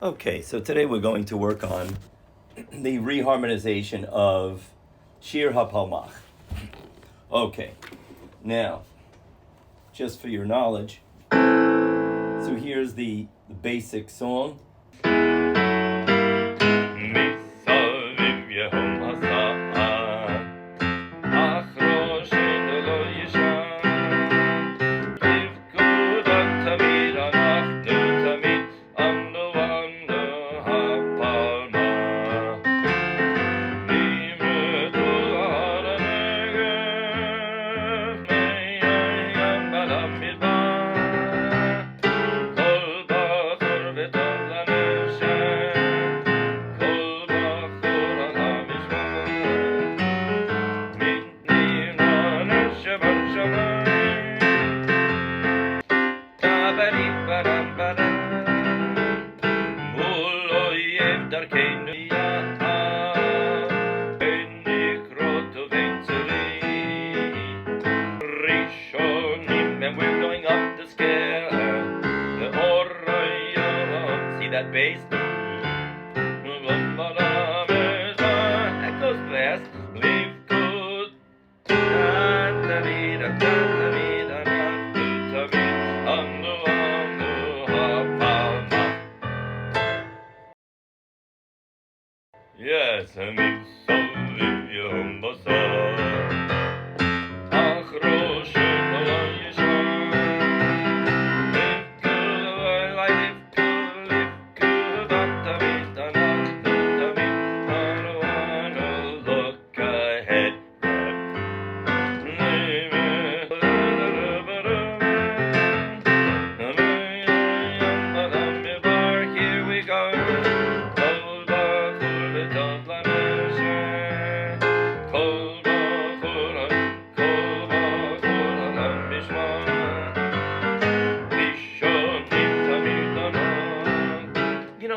Okay, so today we're going to work on the reharmonization of Shir Hapalmach. Okay, now, just for your knowledge, so here's the basic song. And we're going up the scale. See that bass? That goes fast. Live good. Yes, and it's so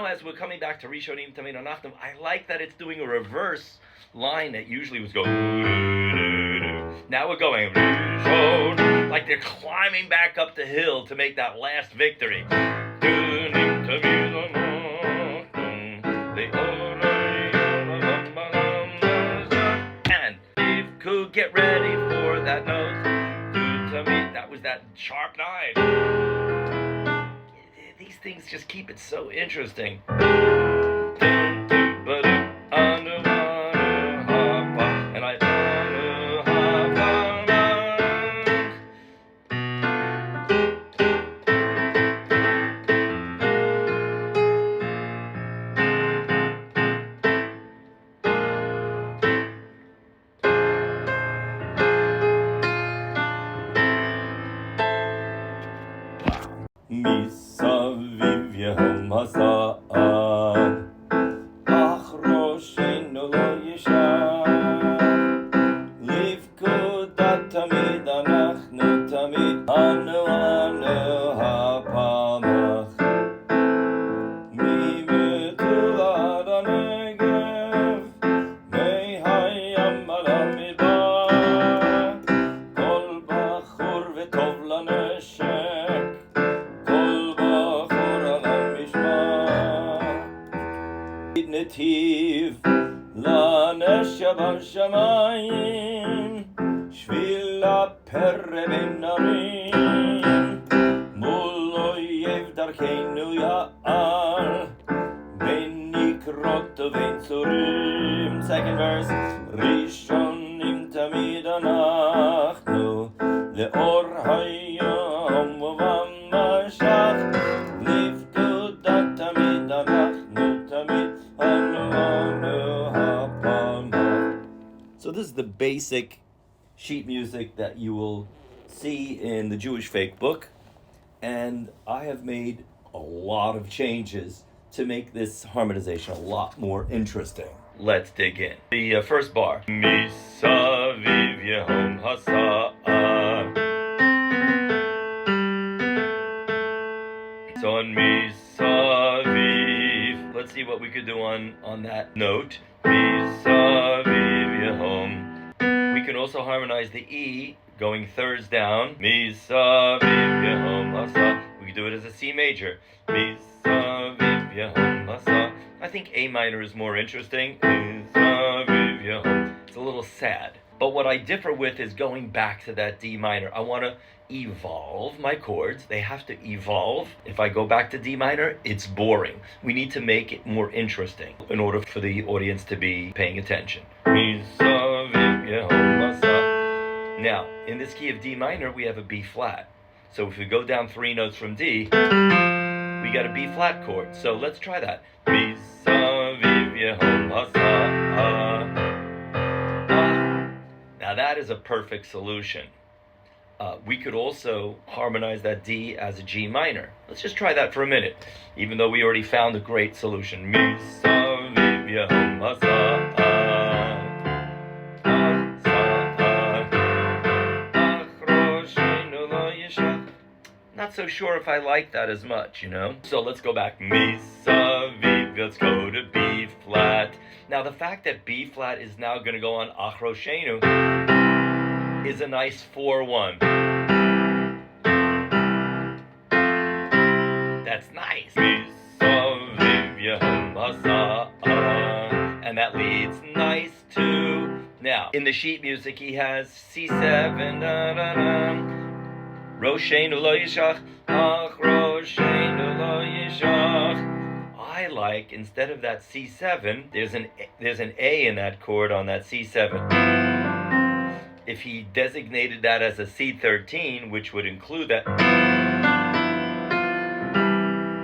as we're coming back to Rishonim Tamid Anachnu, I like that it's doing a reverse line that usually was going. Now we're going like they're climbing back up the hill to make that last victory. And could get ready for that note. That was that sharp nine. These things just keep it so interesting. And I Misaviv Yehom Hasa'ad Ach Roshenu Lo Yishar Livkudat Tamid Anachnu Tamid Anu Hapalmach Mimetulad HaNegev Mehayam Al HaMidbar Kol Bachur V'tov LaNeshek Netiv lanesha b'shamayim shvil ha'perre b'narim mul oyev darkeinu ya'al ben nikrot u'ben tzurim. Second verse. Rishonim tamid anachnu le'or hayom u'v'mashach livkudat tamid anachnu tamid. So this is the basic sheet music that you will see in the Jewish Fake Book, and I have made a lot of changes to make this harmonization a lot more interesting. Let's dig in. The first bar. Misaviv Yehom Hasa'ad. So on Misaviv, let's see what we could do on that note. Misaviv Yehom. We can also harmonize the E going thirds down. Misaviv Yehom Hasa. We We do it as a C major. Misaviv Yehom Masa. I think A minor is more interesting. Misaviv Yehom. It's a little sad. But what I differ with is going back to that D minor. I want to evolve my chords. They have to evolve. If I go back to D minor, it's boring. We need to make it more interesting in order for the audience to be paying attention. Now, in this key of D minor, we have a B flat. So if we go down 3 notes from D, we got a B flat chord. So let's try that. Now that is a perfect solution. We could also harmonize that D as a G minor. Let's just try that for a minute, even though we already found a great solution. Not so sure if I like that as much, So let's go back. Let's go to B flat. Now the fact that B flat is now going to go on Achroshenu is a nice 4-1. That's nice. And that leads nice to... Now, in the sheet music, he has C7, Roshenu lo yishach, ach Roshenu lo yishach. I like, instead of that C7, there's an A in that chord on that C7. If he designated that as a C13, which would include that,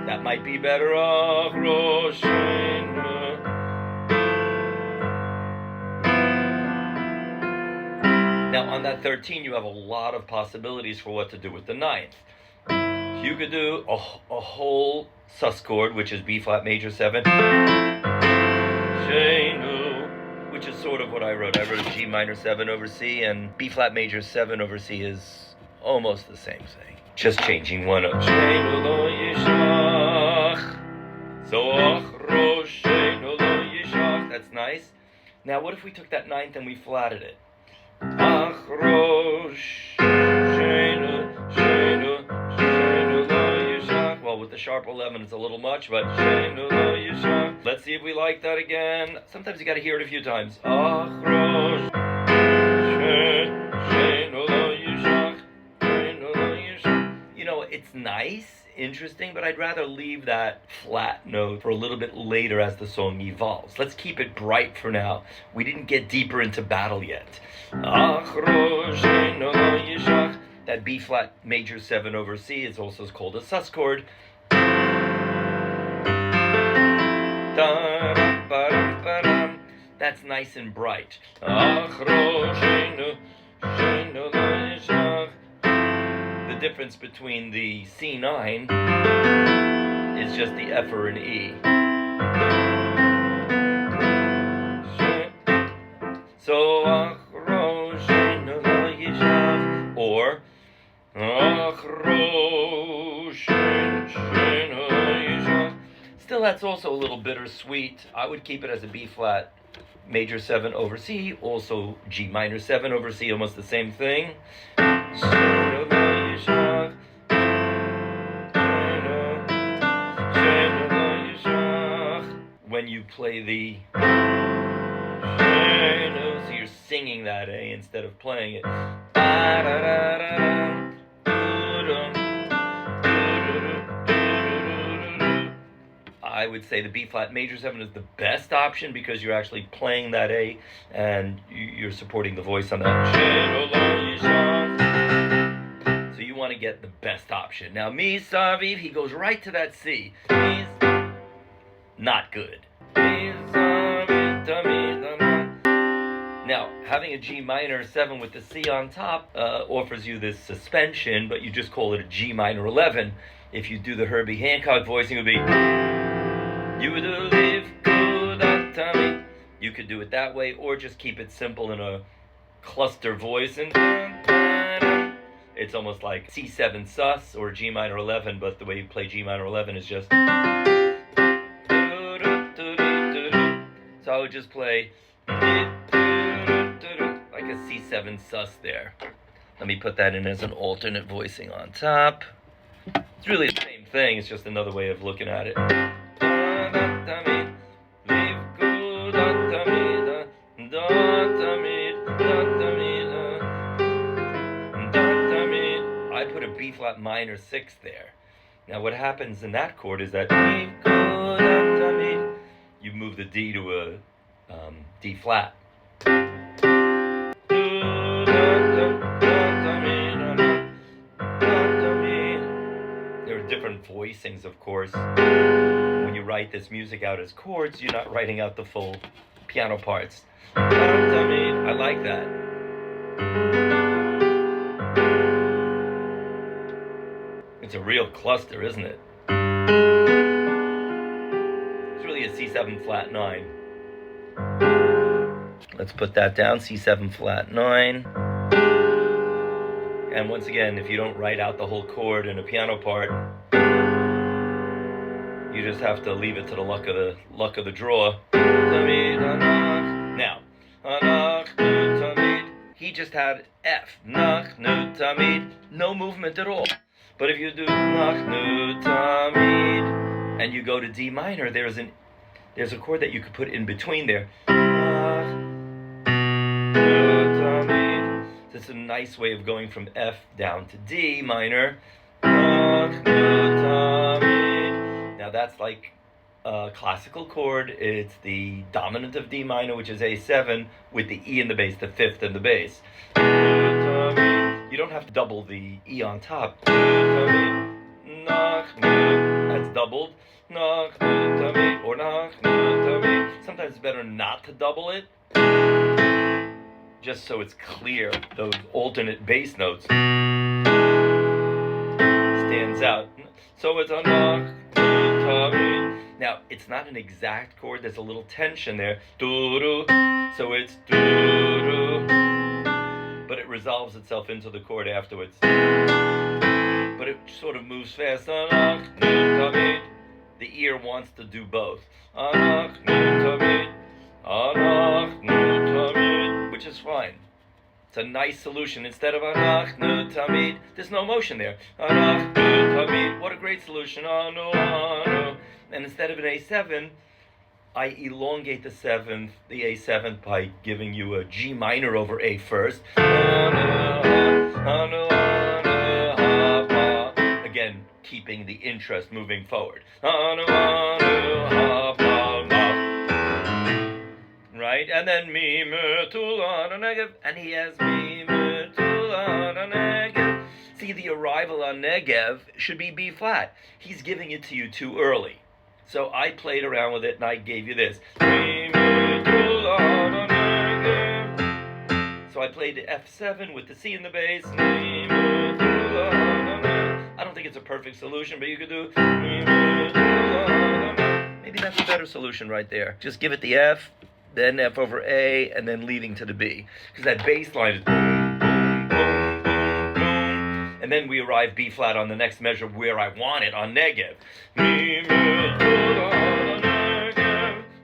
that might be better. Ach Roshenu. Now on that 13, you have a lot of possibilities for what to do with the 9th. You could do a whole sus chord, which is B flat major 7, which is sort of what I wrote. I wrote G minor 7 over C, and B flat major 7 over C is almost the same thing. Just changing one of. That's nice. Now what if we took that 9th and we flatted it? Well, with the sharp 11 it's a little much, but let's see if we like that again. Sometimes you got to hear it a few times. It's nice, interesting, but I'd rather leave that flat note for a little bit later as the song evolves. Let's keep it bright for now. We didn't get deeper into battle yet. That B flat major 7 over C is also called a sus chord. That's nice and bright. The difference between the C9 is just the F or an E. So, or still, that's also a little bittersweet. I would keep it as a B flat major 7 over C, also G minor 7 over C, almost the same thing. When you play the so you're singing that A instead of playing it. I would say the B flat major 7 is the best option because you're actually playing that A and you're supporting the voice on that. So you want to get the best option. Now Mi Saviv, he goes right to that C. Not good. Now, having a G minor 7 with the C on top offers you this suspension, but you just call it a G minor 11. If you do the Herbie Hancock voicing, it would be you would live good unto me. You could do it that way, or just keep it simple in a cluster voice. And it's almost like C7 sus or G minor 11, but the way you play G minor 11 is just. So I would just play like a C7 sus there. Let me put that in as an alternate voicing on top. It's really the same thing, it's just another way of looking at it. I put a B flat minor 6 there. Now what happens in that chord is that you move the D to a D flat. There are different voicings, of course. When you write this music out as chords, you're not writing out the full piano parts. I like that. It's a real cluster, isn't it? It's really a C7 flat 9. Let's put that down, C7 flat 9. And once again, if you don't write out the whole chord in a piano part, you just have to leave it to the luck of the draw. Now, he just had F, no movement at all. But if you do and you go to D minor, there's a chord that you could put in between there. That's a nice way of going from F down to D minor. Now that's like a classical chord. It's the dominant of D minor, which is A7, with the E in the bass, the fifth in the bass. You don't have to double the E on top. That's doubled. Or sometimes it's better not to double it, just so it's clear. Those alternate bass notes stands out. So it's a now it's not an exact chord. There's a little tension there. So it's but it resolves itself into the chord afterwards. But it sort of moves fast. The ear wants to do both. Which is fine. It's a nice solution. Instead of there's no motion there. What a great solution. And instead of an A7, I elongate the A7 by giving you a G minor over A first. Again, keeping the interest moving forward. Right? And then mi metul negev, and he has mi metul negev. See, the arrival on negev should be B flat. He's giving it to you too early. So I played around with it and I gave you this. So I played the F7 with the C in the bass. I don't think it's a perfect solution, but you could do. Maybe that's a better solution right there. Just give it the F, then F over A, and then leading to the B. Because that bass line is boom, boom, boom, boom, boom. And then we arrive B flat on the next measure where I want it, on negev.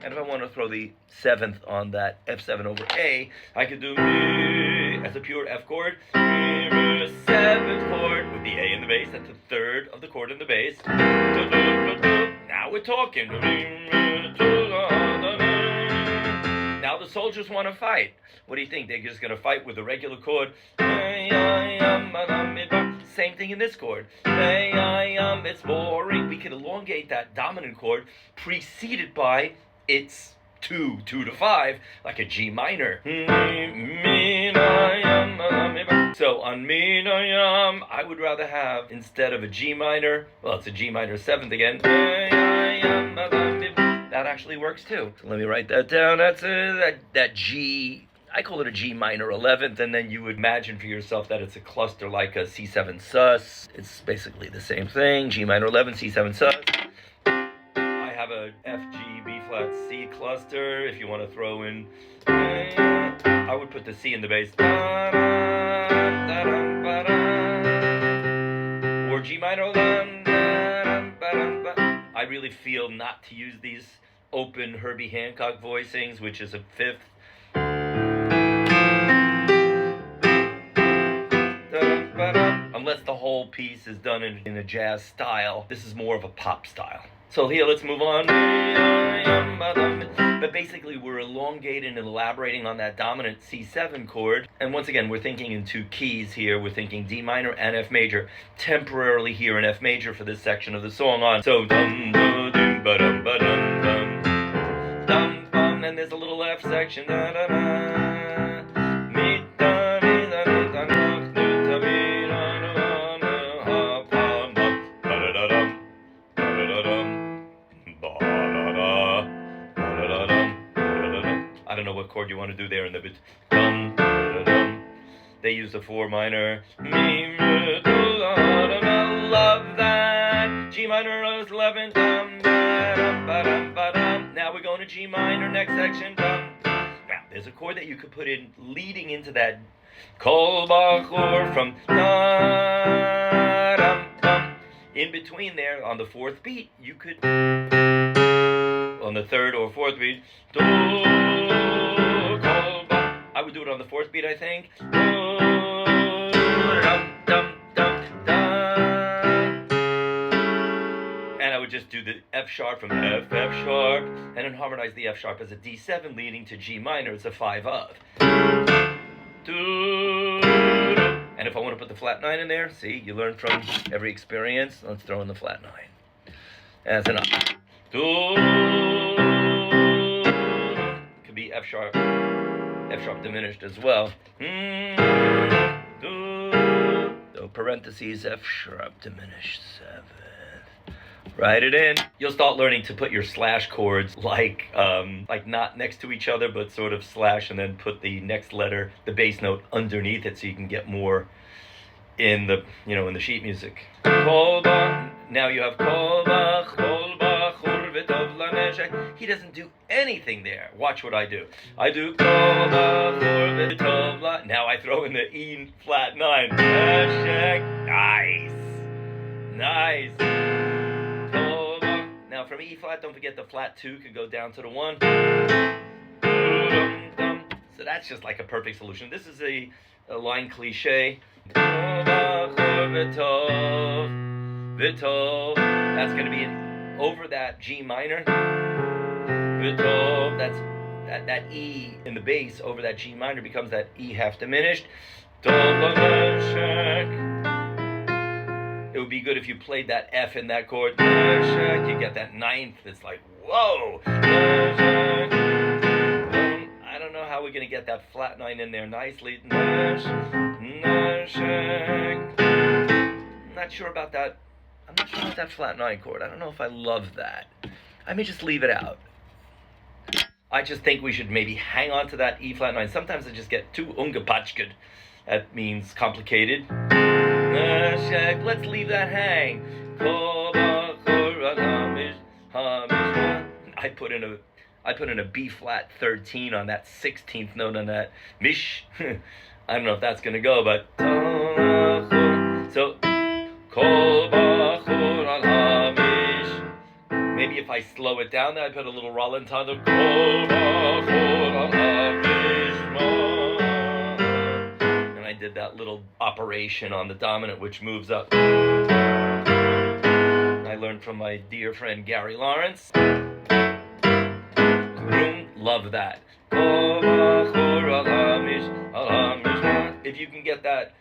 And if I want to throw the 7th on that F7 over A, I could do mi as a pure F chord, mi 7th chord with the A in the bass. That's the 3rd of the chord in the bass. Now we're talking. Now the soldiers want to fight. What do you think? They're just going to fight with a regular chord? Same thing in this chord. It's boring. We can elongate that dominant chord preceded by its 2 to 5, like a G minor. So on Minayam, I would rather have, instead of a G minor, well, it's a G minor 7th again. That actually works too. So let me write that down. That's that G, I call it a G minor 11th, and then you would imagine for yourself that it's a cluster like a C7 sus. It's basically the same thing. G minor 11, C7 sus. I have a F, G, B flat, C cluster. If you want to throw in, I would put the C in the bass. Or G minor. I really feel not to use these open Herbie Hancock voicings, which is a 5th. I'm unless the whole piece is done in a jazz style. This is more of a pop style. So here, let's move on. But basically, we're elongating and elaborating on that dominant C7 chord. And once again, we're thinking in two keys here. We're thinking D minor and F major, temporarily here in F major for this section of the song on. So dum dum dum ba dum ba dum dum dum bum. And there's a little F section. Da da da. I don't know what chord you want to do there in the bit. Dum, da, dum. They use the 4 minor. Love that. G minor is 11. Dum, da, dum, ba, dum, ba, dum. Now we're going to G minor, next section. Dum. Now, there's a chord that you could put in leading into that Kol Bachor from da, dum, dum. In between there, on the 4th beat, you could, on the 3rd or 4th beat, do, kol, ba. I would do it on the 4th beat, I think. Do, dum, dum, dum, dum. And I would just do the F sharp from F, F sharp, and then harmonize the F sharp as a D7 leading to G minor. It's a 5 of. Do, and if I want to put the flat 9 in there, see, you learn from every experience. Let's throw in the flat 9. That's enough. Do, could be F sharp diminished as well. Do, so parentheses F sharp diminished 7th. Write it in. You'll start learning to put your slash chords like not next to each other, but sort of slash and then put the next letter, the bass note, underneath it, so you can get more in the in the sheet music. Now you have he doesn't do anything there. Watch what I do. I do now I throw in the E flat 9. Nice. Now from E flat, don't forget the flat 2 could go down to the 1. So that's just like a perfect solution. This is a line cliche. Vitov. That's going to be over that G minor. Vitov. That's that E in the bass over that G minor becomes that E half diminished. It would be good if you played that F in that chord. You get that 9th. It's like, whoa. I don't know how we're going to get that flat 9 in there nicely. I'm not sure about that. I'm not sure about that flat 9 chord. I don't know if I love that. I may just leave it out. I just think we should maybe hang on to that E flat 9. Sometimes I just get too ungepatchked. That means complicated. Let's leave that hang. I put in a B flat 13 on that 16th note on that mish. I don't know if that's gonna go, but so maybe if I slow it down, then I put a little rallentando. And I did that little operation on the dominant, which moves up. I learned from my dear friend Gary Lawrence. Love that. If you can get that.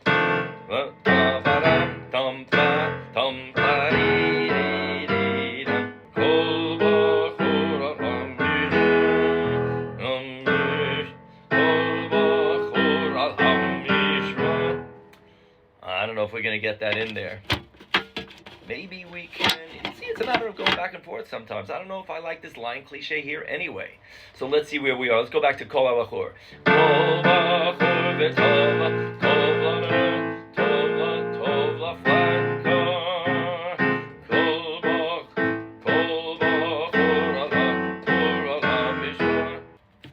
I don't know if we're going to get that in there. Maybe we can. See, it's a matter of going back and forth sometimes. I don't know if I like this line cliche here anyway. So let's see where we are. Let's go back to Kol HaBachor. Kol Bachor v'Tova, Tovla, Tovla, Flanka. Kol Bachor, Mishra.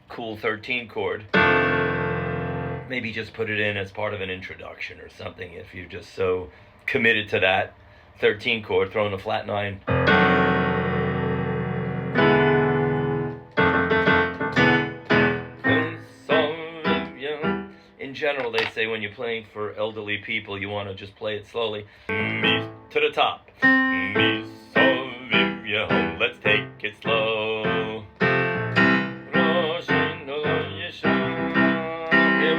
Cool 13 chord. Maybe just put it in as part of an introduction or something if you're just so committed to that 13 chord, throwing a flat 9. In G general, they say when you're playing for elderly people, you want to just play it slowly. Mi to the top. Mi so viv ya home. Let's take it slow. Here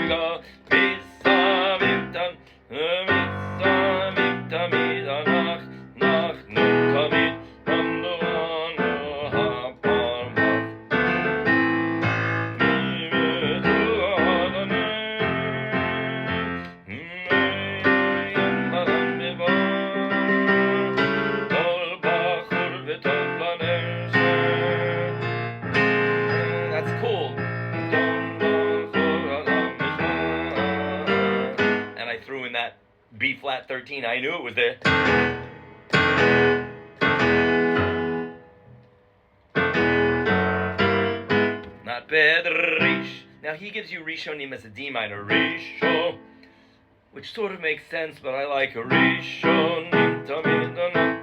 we go. Mi so viv tam. Mi so viv tam. Mi da nach nach nu tamid. B flat 13, I knew it was there. Not bad. Rish. Now he gives you Rishonim as a D minor. Rishon, which sort of makes sense, but I like Rishonim tamid.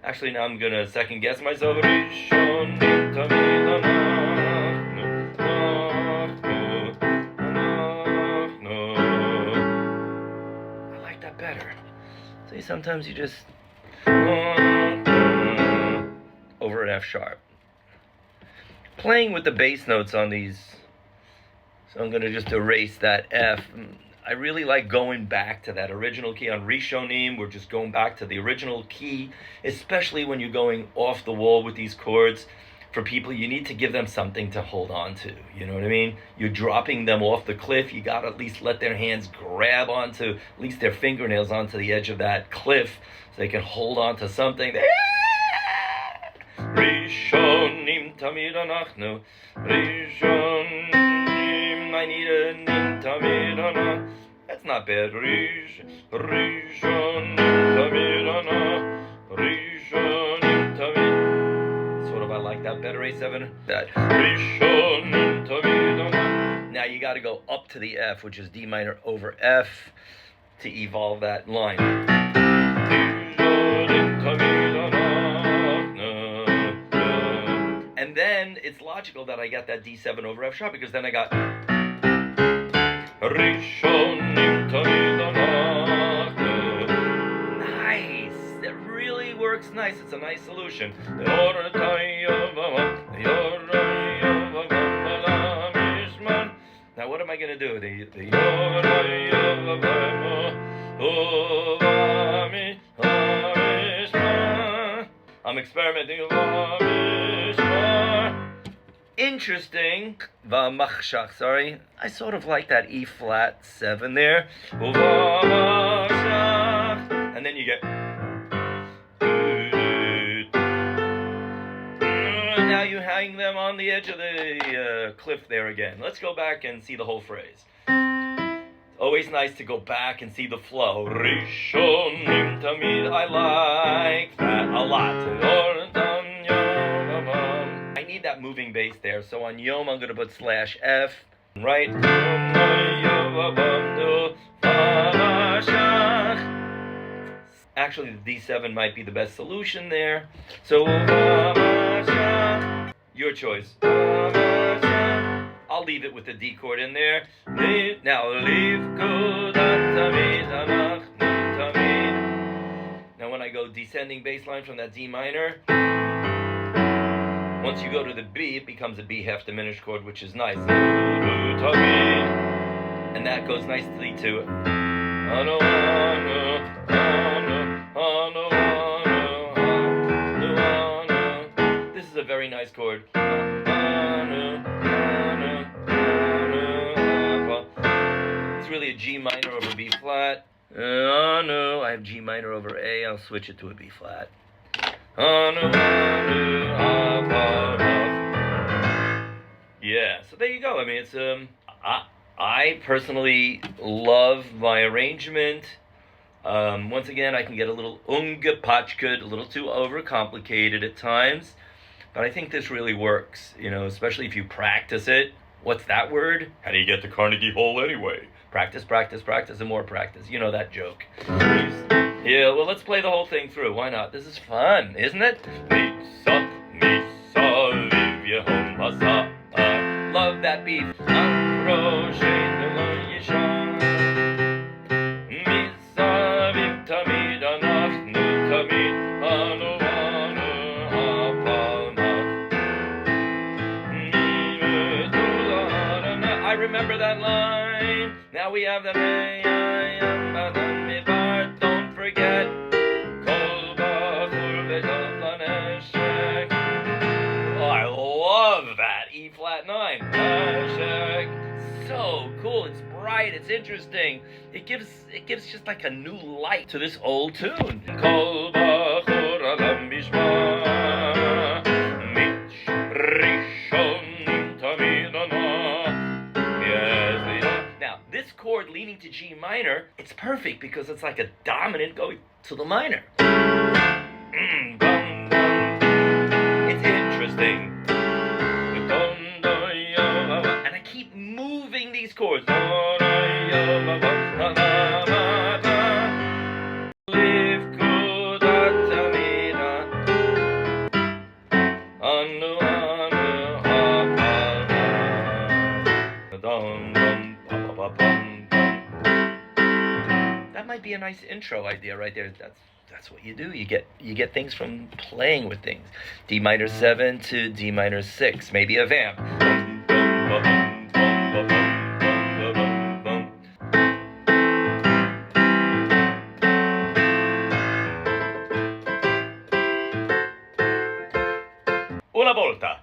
Actually, now I'm gonna second guess myself. Rishonim tamid. Better. See, sometimes you just over an F sharp. Playing with the bass notes on these, so I'm going to just erase that F. I really like going back to that original key on Rishonim. We're just going back to the original key, especially when you're going off the wall with these chords. For people, you need to give them something to hold on to. You know what I mean? You're dropping them off the cliff. You got to at least let their hands grab onto, at least their fingernails onto the edge of that cliff so they can hold on to something. Rishonim tamid anachnu. Rishonim, I need a nim tamid anach. That's not bad. Rishonim tamid anach. Rishonim tamid. I like that better, A7. That. Now you got to go up to the F, which is D minor over F, to evolve that line. And then it's logical that I got that D7 over F sharp, because then I got works nice. It's a nice solution. Now what am I going to do? I'm experimenting. Interesting. Sorry. I sort of like that E flat 7 there. And then you get. Now you hang them on the edge of the cliff there again. Let's go back and see the whole phrase. It's always nice to go back and see the flow. Rishonim tamid. I like that a lot. I need that moving bass there. So on Yom, I'm going to put /F. Right? Actually, the D7 might be the best solution there. So, your choice. I'll leave it with the D chord in there. Now, now when I go descending bass line from that D minor, once you go to the B, it becomes a B half diminished chord, which is nice. And that goes nicely to this is a very nice chord. It's really a G minor over B flat. I have G minor over A. I'll switch it to a B flat. Yeah, so there you go. I mean, it's I personally love my arrangement. Once again, I can get a little ungepatchked, a little too overcomplicated at times, but I think this really works, you know, especially if you practice it. What's that word? How do you get to Carnegie Hall anyway? Practice, practice, practice, and more practice. You know that joke. Yeah, well, let's play the whole thing through. Why not? This is fun, isn't it? Love that beat. Now we have the don't forget. Oh, I love that E flat 9. So cool. It's bright. It's interesting. It gives just like a new light to this old tune. Now, this chord leaning to G minor, it's perfect because it's like a dominant going to the minor. It's interesting. And I keep moving these chords. That might be a nice intro idea right there. That's what you do. You get things from playing with things. D minor 7 to D minor 6, maybe a vamp. Una volta.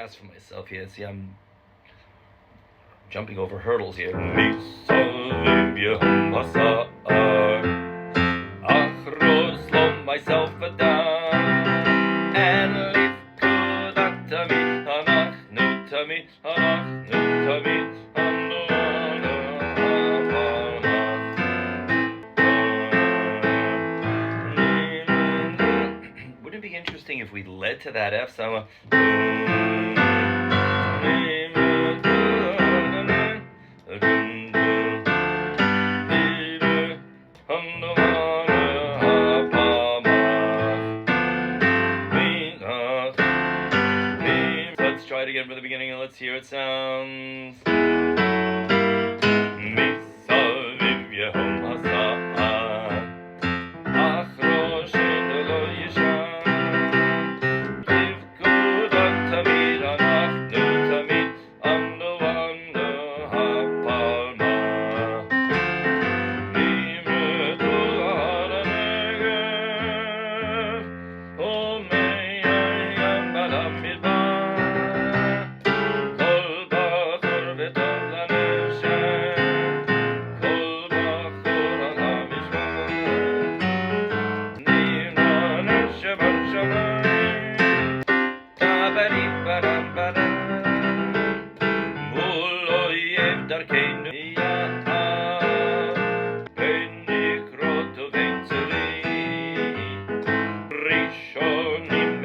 For myself here. See, I'm jumping over hurdles here. Slow myself down and live Wouldn't it be interesting if we led to that F somewhere? Let's try it again from the beginning and let's hear it sounds.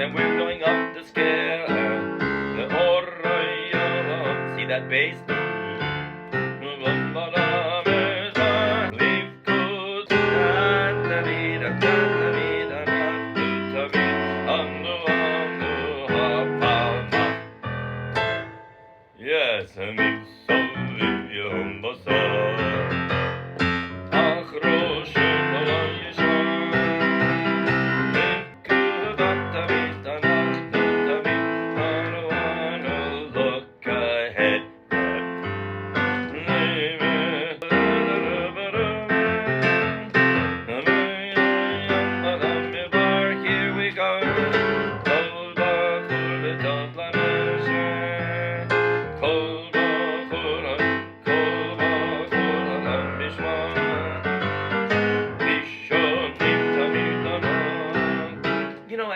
And we're going up the scale. See that bass? Yes,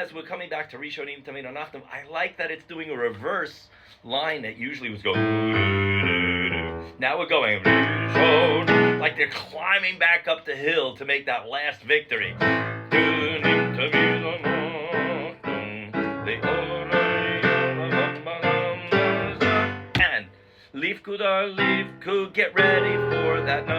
as we're coming back to Rishonim Tamid Anachtim, I like that it's doing a reverse line that usually was going. Now we're going like they're climbing back up the hill to make that last victory. And Leafku, get ready for that.